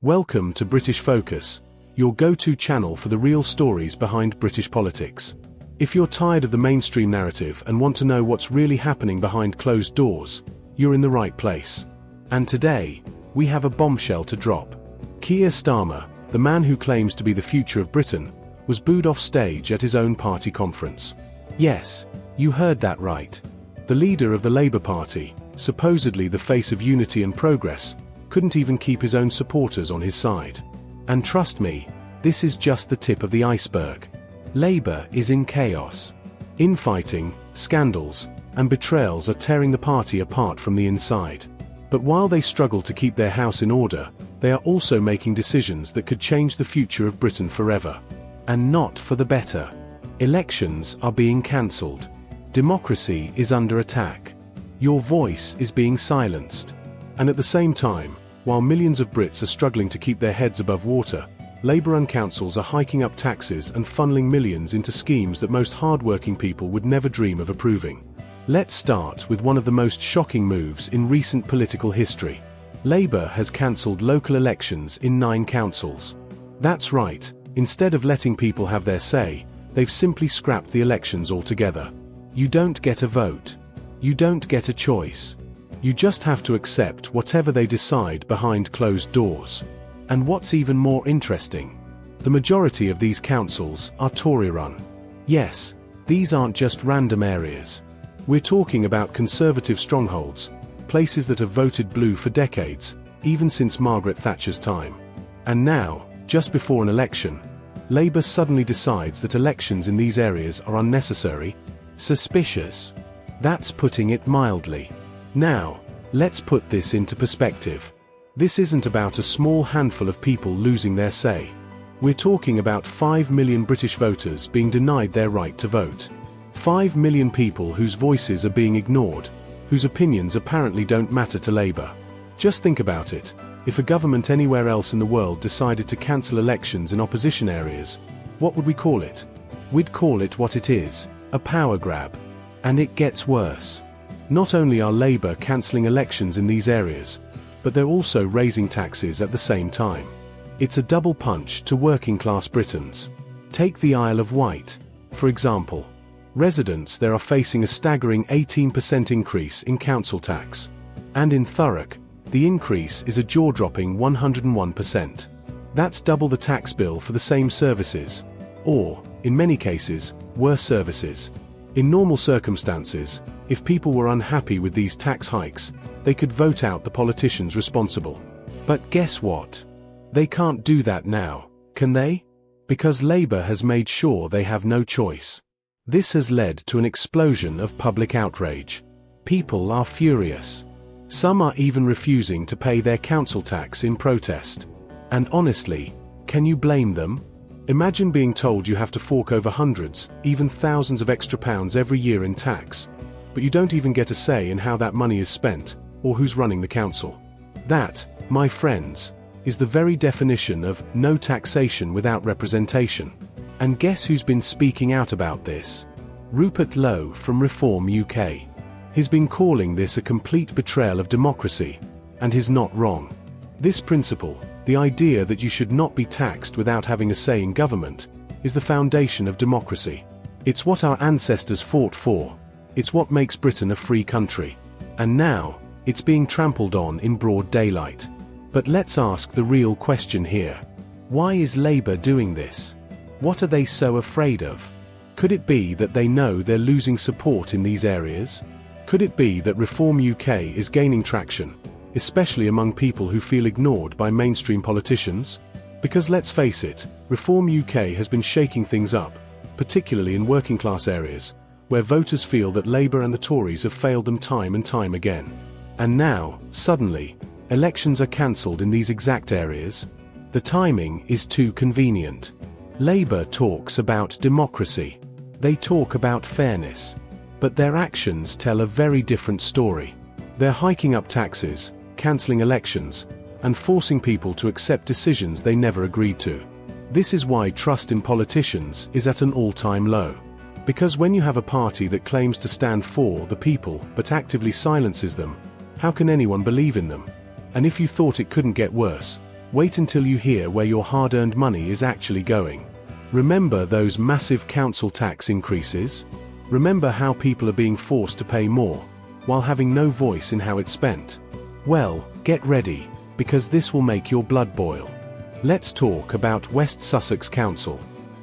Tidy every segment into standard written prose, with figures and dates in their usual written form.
Welcome to British Focus, your go-to channel for the real stories behind British politics. If you're tired of the mainstream narrative and want to know what's really happening behind closed doors, you're in the right place. And today, we have a bombshell to drop. Keir Starmer, the man who claims to be the future of Britain, was booed off stage at his own party conference. Yes, you heard that right. The leader of the Labour Party, supposedly the face of unity and progress, couldn't even keep his own supporters on his side. And trust me, this is just the tip of the iceberg. Labour is in chaos. Infighting, scandals, and betrayals are tearing the party apart from the inside. But while they struggle to keep their house in order, they are also making decisions that could change the future of Britain forever. And not for the better. Elections are being cancelled. Democracy is under attack. Your voice is being silenced. And at the same time, while millions of Brits are struggling to keep their heads above water, Labour-run councils are hiking up taxes and funneling millions into schemes that most hard-working people would never dream of approving. Let's start with one of the most shocking moves in recent political history. Labour has cancelled local elections in 9 councils. That's right, instead of letting people have their say, they've simply scrapped the elections altogether. You don't get a vote. You don't get a choice. You just have to accept whatever they decide behind closed doors. And what's even more interesting, the majority of these councils are Tory-run. Yes, these aren't just random areas. We're talking about conservative strongholds, places that have voted blue for decades, even since Margaret Thatcher's time. And now, just before an election, Labour suddenly decides that elections in these areas are unnecessary, suspicious. That's putting it mildly. Now, let's put this into perspective. This isn't about a small handful of people losing their say. We're talking about 5 million British voters being denied their right to vote. 5 million people whose voices are being ignored, whose opinions apparently don't matter to Labour. Just think about it. If a government anywhere else in the world decided to cancel elections in opposition areas, what would we call it? We'd call it what it is, a power grab. And it gets worse. Not only are Labour cancelling elections in these areas, but they're also raising taxes at the same time. It's a double punch to working-class Britons. Take the Isle of Wight, for example. Residents there are facing a staggering 18% increase in council tax. And in Thurrock, the increase is a jaw-dropping 101%. That's double the tax bill for the same services. Or, in many cases, worse services. In normal circumstances, if people were unhappy with these tax hikes, they could vote out the politicians responsible. But guess what? They can't do that now, can they? Because Labour has made sure they have no choice. This has led to an explosion of public outrage. People are furious. Some are even refusing to pay their council tax in protest. And honestly, can you blame them? Imagine being told you have to fork over hundreds, even thousands of extra pounds every year in tax, but you don't even get a say in how that money is spent, or who's running the council. That, my friends, is the very definition of no taxation without representation. And guess who's been speaking out about this? Rupert Lowe from Reform UK. He's been calling this a complete betrayal of democracy, and he's not wrong. This principle, the idea that you should not be taxed without having a say in government, is the foundation of democracy. It's what our ancestors fought for. It's what makes Britain a free country. And now, it's being trampled on in broad daylight. But let's ask the real question here. Why is Labour doing this? What are they so afraid of? Could it be that they know they're losing support in these areas? Could it be that Reform UK is gaining traction, especially among people who feel ignored by mainstream politicians? Because let's face it, Reform UK has been shaking things up, particularly in working-class areas, where voters feel that Labour and the Tories have failed them time and time again. And now, suddenly, elections are cancelled in these exact areas. The timing is too convenient. Labour talks about democracy. They talk about fairness. But their actions tell a very different story. They're hiking up taxes, cancelling elections, and forcing people to accept decisions they never agreed to. This is why trust in politicians is at an all-time low. Because when you have a party that claims to stand for the people but actively silences them, how can anyone believe in them? And if you thought it couldn't get worse, Wait until you hear where your hard-earned money is actually going. Remember those massive council tax increases? Remember how people are being forced to pay more, while having no voice in how it's spent? Well, get ready, because this will make your blood boil. Let's talk about West Sussex Council.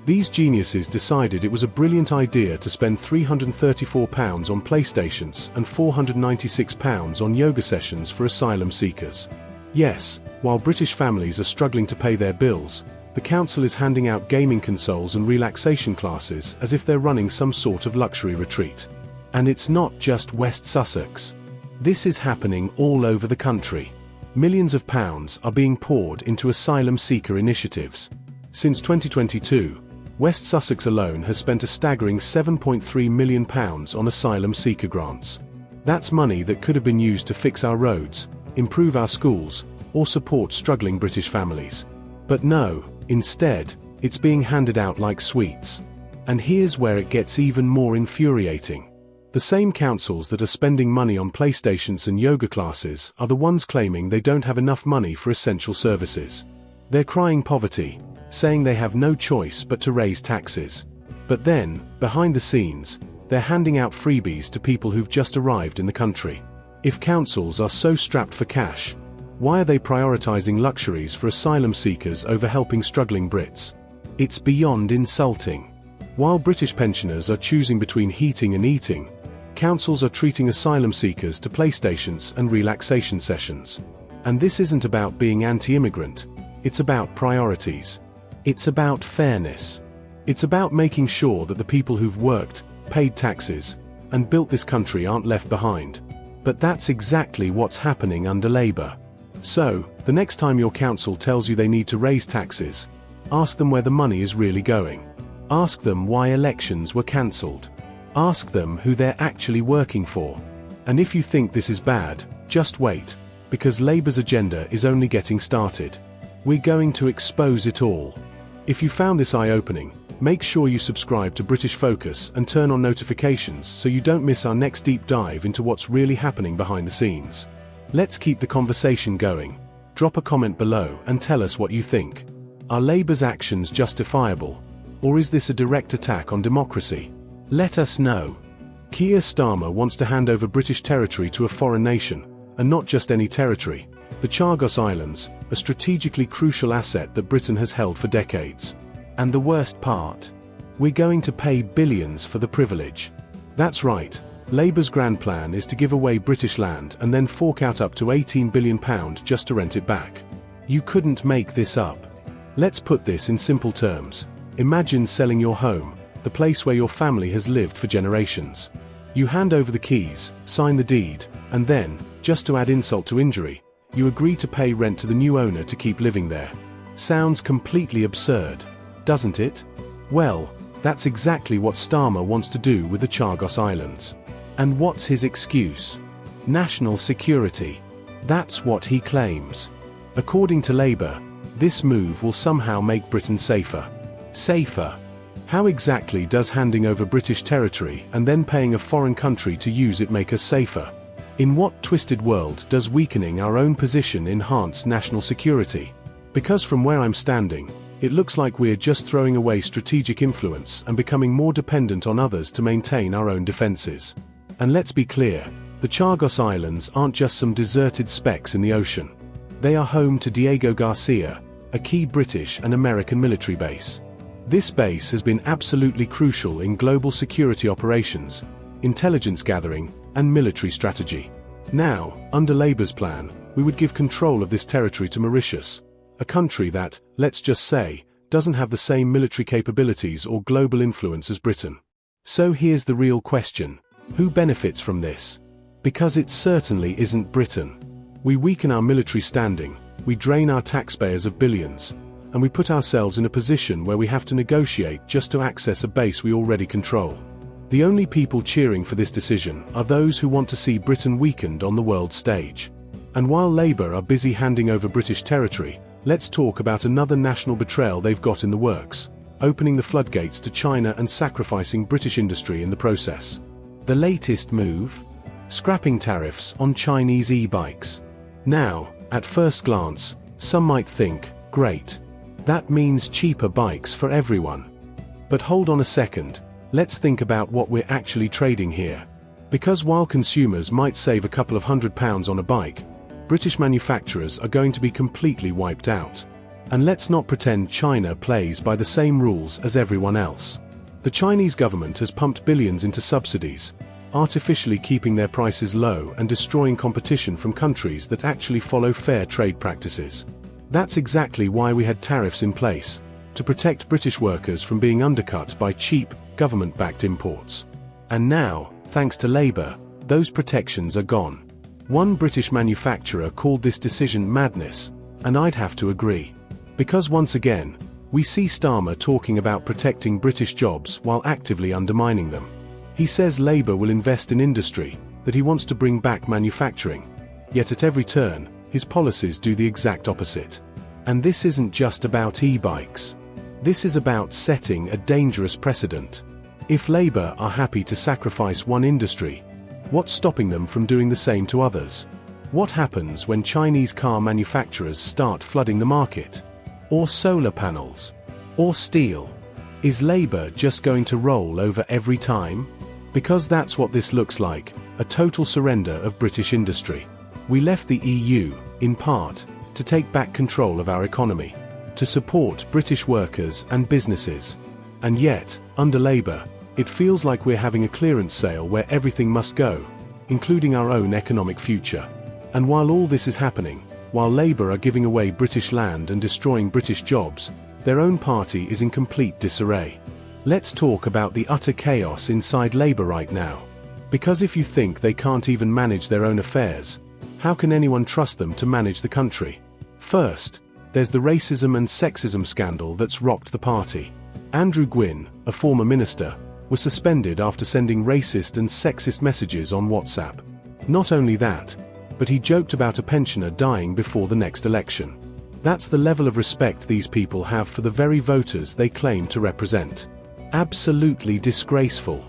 These geniuses decided it was a brilliant idea to spend £334 on PlayStations and £496 on yoga sessions for asylum seekers. Yes, while British families are struggling to pay their bills, the council is handing out gaming consoles and relaxation classes as if they're running some sort of luxury retreat. And it's not just West Sussex. This is happening all over the country. Millions of pounds are being poured into asylum seeker initiatives. Since 2022, West Sussex alone has spent a staggering £7.3 million on asylum seeker grants. That's money that could have been used to fix our roads, improve our schools, or support struggling British families. But no, instead, it's being handed out like sweets. And here's where it gets even more infuriating. The same councils that are spending money on PlayStations and yoga classes are the ones claiming they don't have enough money for essential services. They're crying poverty, saying they have no choice but to raise taxes. But then, behind the scenes, they're handing out freebies to people who've just arrived in the country. If councils are so strapped for cash, why are they prioritizing luxuries for asylum seekers over helping struggling Brits? It's beyond insulting. While British pensioners are choosing between heating and eating, councils are treating asylum seekers to PlayStations and relaxation sessions. And this isn't about being anti-immigrant, it's about priorities. It's about fairness. It's about making sure that the people who've worked, paid taxes, and built this country aren't left behind. But that's exactly what's happening under Labour. So, the next time your council tells you they need to raise taxes, ask them where the money is really going. Ask them why elections were cancelled. Ask them who they're actually working for. And if you think this is bad, just wait, because Labour's agenda is only getting started. We're going to expose it all. If you found this eye-opening, make sure you subscribe to British Focus and turn on notifications so you don't miss our next deep dive into what's really happening behind the scenes. Let's keep the conversation going. Drop a comment below and tell us what you think. Are Labour's actions justifiable? Or is this a direct attack on democracy? Let us know. Keir Starmer wants to hand over British territory to a foreign nation, and not just any territory. The Chagos Islands, a strategically crucial asset that Britain has held for decades. And the worst part? We're going to pay billions for the privilege. That's right, Labour's grand plan is to give away British land and then fork out up to £18 billion just to rent it back. You couldn't make this up. Let's put this in simple terms. Imagine selling your home, the place where your family has lived for generations. You hand over the keys, sign the deed, and then, just to add insult to injury, you agree to pay rent to the new owner to keep living there. Sounds completely absurd, doesn't it? Well, that's exactly what Starmer wants to do with the Chagos Islands. And what's his excuse? National security. That's what he claims. According to Labour, this move will somehow make Britain safer. Safer? How exactly does handing over British territory and then paying a foreign country to use it make us safer? In what twisted world does weakening our own position enhance national security? Because from where I'm standing, it looks like we're just throwing away strategic influence and becoming more dependent on others to maintain our own defences. And let's be clear, the Chagos Islands aren't just some deserted specks in the ocean. They are home to Diego Garcia, a key British and American military base. This base has been absolutely crucial in global security operations, intelligence gathering, and military strategy. Now, under Labour's plan, we would give control of this territory to Mauritius, a country that, let's just say, doesn't have the same military capabilities or global influence as Britain. So here's the real question. Who benefits from this? Because it certainly isn't Britain. We weaken our military standing, we drain our taxpayers of billions, and we put ourselves in a position where we have to negotiate just to access a base we already control. The only people cheering for this decision are those who want to see Britain weakened on the world stage. And while Labour are busy handing over British territory, let's talk about another national betrayal they've got in the works, opening the floodgates to China and sacrificing British industry in the process. The latest move? Scrapping tariffs on Chinese e-bikes. Now, at first glance, Some might think, great. That means cheaper bikes for everyone. But hold on a second, let's think about what we're actually trading here. Because while consumers might save a couple of £100 on a bike, British manufacturers are going to be completely wiped out. And let's not pretend China plays by the same rules as everyone else. The Chinese government has pumped billions into subsidies, artificially keeping their prices low and destroying competition from countries that actually follow fair trade practices. That's exactly why we had tariffs in place, to protect British workers from being undercut by cheap, government-backed imports. And now, thanks to Labour, those protections are gone. One British manufacturer called this decision madness, and I'd have to agree. Because once again, we see Starmer talking about protecting British jobs while actively undermining them. He says Labour will invest in industry, that he wants to bring back manufacturing. Yet at every turn, his policies do the exact opposite. And this isn't just about e-bikes. This is about setting a dangerous precedent. If Labour are happy to sacrifice one industry, what's stopping them from doing the same to others? What happens when Chinese car manufacturers start flooding the market? Or solar panels? Or steel? Is Labour just going to roll over every time? Because that's what this looks like, a total surrender of British industry. We left the EU, in part, to take back control of our economy, to support British workers and businesses. And yet, under Labour, it feels like we're having a clearance sale where everything must go, including our own economic future. And while all this is happening, while Labour are giving away British land and destroying British jobs, their own party is in complete disarray. Let's talk about the utter chaos inside Labour right now. Because if you think they can't even manage their own affairs, how can anyone trust them to manage the country? First, there's the racism and sexism scandal that's rocked the party. Andrew Gwynn, a former minister, was suspended after sending racist and sexist messages on WhatsApp. Not only that, but he joked about a pensioner dying before the next election. That's the level of respect these people have for the very voters they claim to represent. Absolutely disgraceful.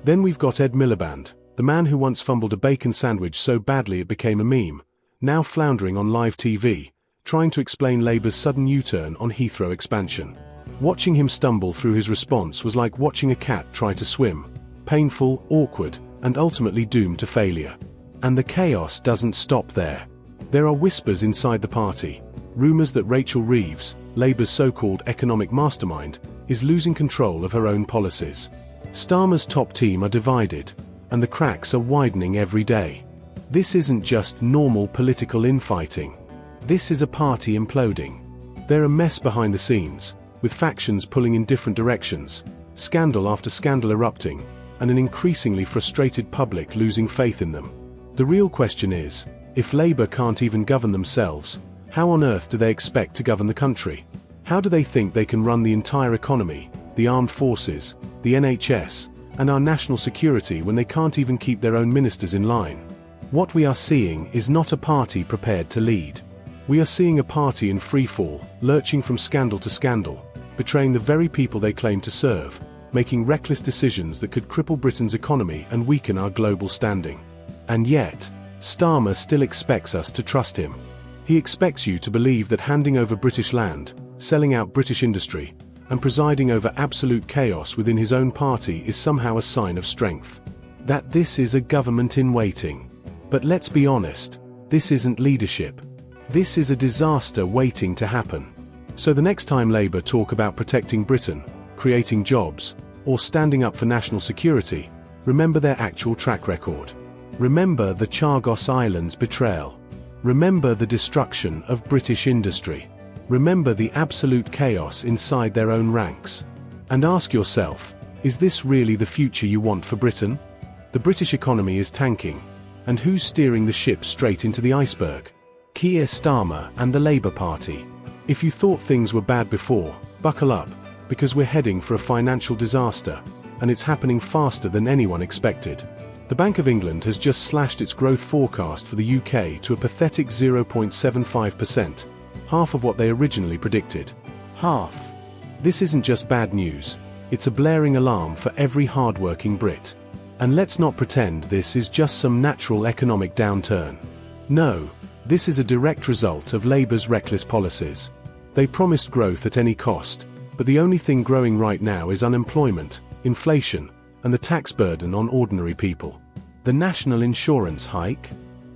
Then we've got Ed Miliband, the man who once fumbled a bacon sandwich so badly it became a meme, now floundering on live TV, trying to explain Labour's sudden U-turn on Heathrow expansion. Watching him stumble through his response was like watching a cat try to swim. Painful, awkward, and ultimately doomed to failure. And the chaos doesn't stop there. There are whispers inside the party, rumours that Rachel Reeves, Labour's so-called economic mastermind, is losing control of her own policies. Starmer's top team are divided, and the cracks are widening every day. This isn't just normal political infighting. This is a party imploding. They're a mess behind the scenes, with factions pulling in different directions, scandal after scandal erupting, and an increasingly frustrated public losing faith in them. The real question is, if Labour can't even govern themselves, how on earth do they expect to govern the country? How do they think they can run the entire economy, the armed forces, the NHS, and our national security when they can't even keep their own ministers in line? What we are seeing is not a party prepared to lead. We are seeing a party in freefall, lurching from scandal to scandal, betraying the very people they claim to serve, making reckless decisions that could cripple Britain's economy and weaken our global standing. And yet, Starmer still expects us to trust him. He expects you to believe that handing over British land, selling out British industry, and presiding over absolute chaos within his own party is somehow a sign of strength. That this is a government in waiting. But let's be honest, this isn't leadership. This is a disaster waiting to happen. So the next time Labour talk about protecting Britain, creating jobs, or standing up for national security, remember their actual track record. Remember the Chagos Islands betrayal. Remember the destruction of British industry. Remember the absolute chaos inside their own ranks. And ask yourself, is this really the future you want for Britain? The British economy is tanking. And who's steering the ship straight into the iceberg? Keir Starmer and the Labour Party. If you thought things were bad before, buckle up, because we're heading for a financial disaster, and it's happening faster than anyone expected. The Bank of England has just slashed its growth forecast for the UK to a pathetic 0.75%, half of what they originally predicted. Half. This isn't just bad news, it's a blaring alarm for every hard-working Brit. And let's not pretend this is just some natural economic downturn. No, This is a direct result of Labour's reckless policies. They promised growth at any cost, but the only thing growing right now is unemployment, inflation, and the tax burden on ordinary people. The national insurance hike?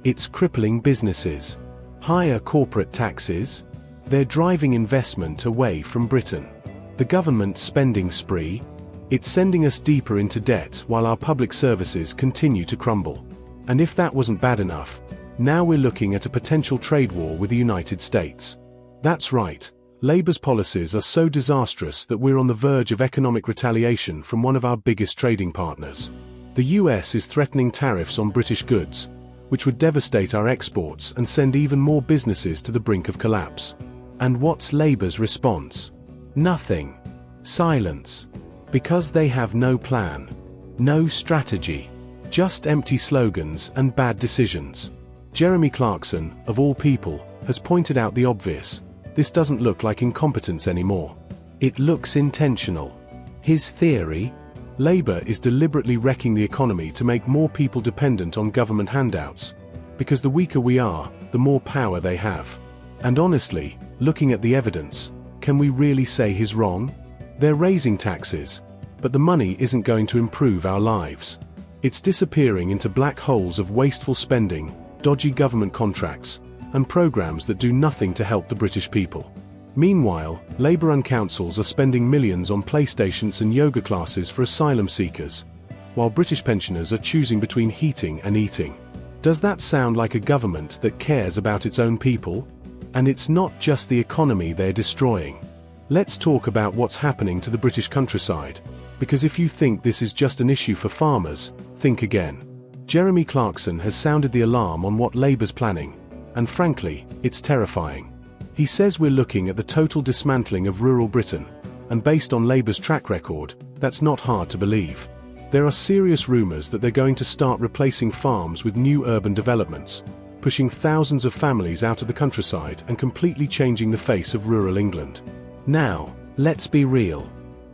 It's crippling businesses. Higher corporate taxes? They're driving investment away from Britain. The government spending spree? It's sending us deeper into debt while our public services continue to crumble. And if that wasn't bad enough, now we're looking at a potential trade war with the United States. That's right. Labour's policies are so disastrous that we're on the verge of economic retaliation from one of our biggest trading partners. The US is threatening tariffs on British goods, which would devastate our exports and send even more businesses to the brink of collapse. And what's Labour's response? Nothing. Silence. Because they have no plan. No strategy. Just empty slogans and bad decisions. Jeremy Clarkson, of all people, has pointed out the obvious. This doesn't look like incompetence anymore. It looks intentional. His theory? Labour is deliberately wrecking the economy to make more people dependent on government handouts. Because the weaker we are, the more power they have. And honestly, looking at the evidence, can we really say he's wrong? They're raising taxes, but the money isn't going to improve our lives. It's disappearing into black holes of wasteful spending, dodgy government contracts, and programs that do nothing to help the British people. Meanwhile, Labour-run councils are spending millions on playstations and yoga classes for asylum seekers, while British pensioners are choosing between heating and eating. Does that sound like a government that cares about its own people? And it's not just the economy they're destroying. Let's talk about what's happening to the British countryside, because if you think this is just an issue for farmers, think again. Jeremy Clarkson has sounded the alarm on what Labour's planning, and frankly, it's terrifying. He says we're looking at the total dismantling of rural Britain, and based on Labour's track record, that's not hard to believe. There are serious rumours that they're going to start replacing farms with new urban developments, pushing thousands of families out of the countryside and completely changing the face of rural England. Now, let's be real.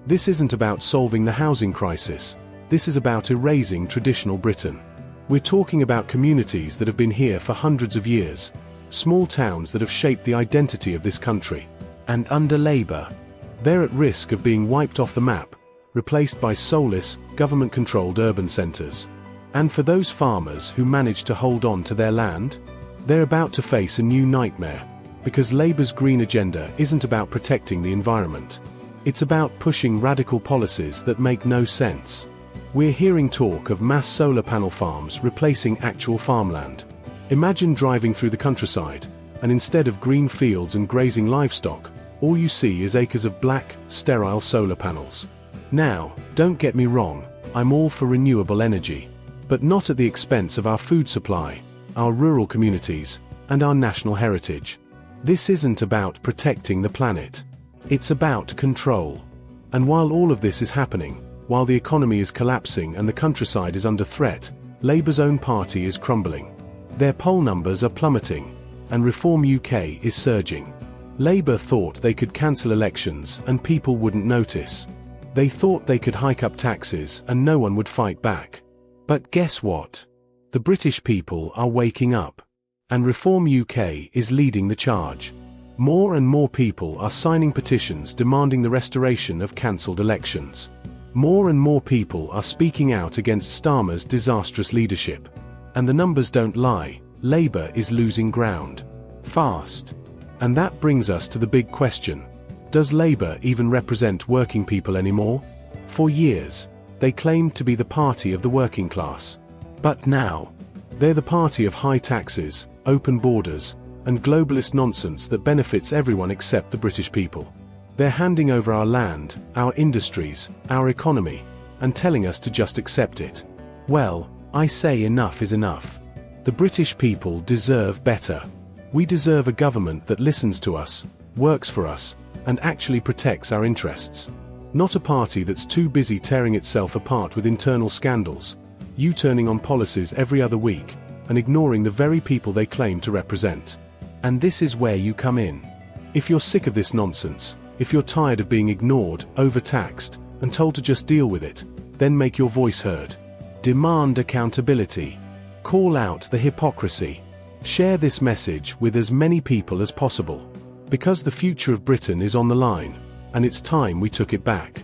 This isn't about solving the housing crisis. This is about erasing traditional Britain. We're talking about communities that have been here for hundreds of years, small towns that have shaped the identity of this country. And under Labour, they're at risk of being wiped off the map, replaced by soulless, government-controlled urban centres. And for those farmers who manage to hold on to their land, they're about to face a new nightmare, because Labour's green agenda isn't about protecting the environment. It's about pushing radical policies that make no sense. We're hearing talk of mass solar panel farms replacing actual farmland. Imagine driving through the countryside, and instead of green fields and grazing livestock, all you see is acres of black, sterile solar panels. Now, don't get me wrong, I'm all for renewable energy. But not at the expense of our food supply, our rural communities, and our national heritage. This isn't about protecting the planet. It's about control. And while all of this is happening, while the economy is collapsing and the countryside is under threat, Labour's own party is crumbling. Their poll numbers are plummeting, and Reform UK is surging. Labour thought they could cancel elections and people wouldn't notice. They thought they could hike up taxes and no one would fight back. But guess what? The British people are waking up. And Reform UK is leading the charge. More and more people are signing petitions demanding the restoration of cancelled elections. More and more people are speaking out against Starmer's disastrous leadership. And the numbers don't lie, Labour is losing ground. Fast. And that brings us to the big question. Does Labour even represent working people anymore? For years, they claimed to be the party of the working class. But now, they're the party of high taxes, open borders, and globalist nonsense that benefits everyone except the British people. They're handing over our land, our industries, our economy, and telling us to just accept it. Well, I say enough is enough. The British people deserve better. We deserve a government that listens to us, works for us, and actually protects our interests. Not a party that's too busy tearing itself apart with internal scandals, U-turning on policies every other week, and ignoring the very people they claim to represent. And this is where you come in. If you're sick of this nonsense, if you're tired of being ignored, overtaxed, and told to just deal with it, then make your voice heard. Demand accountability. Call out the hypocrisy. Share this message with as many people as possible. Because the future of Britain is on the line, and it's time we took it back.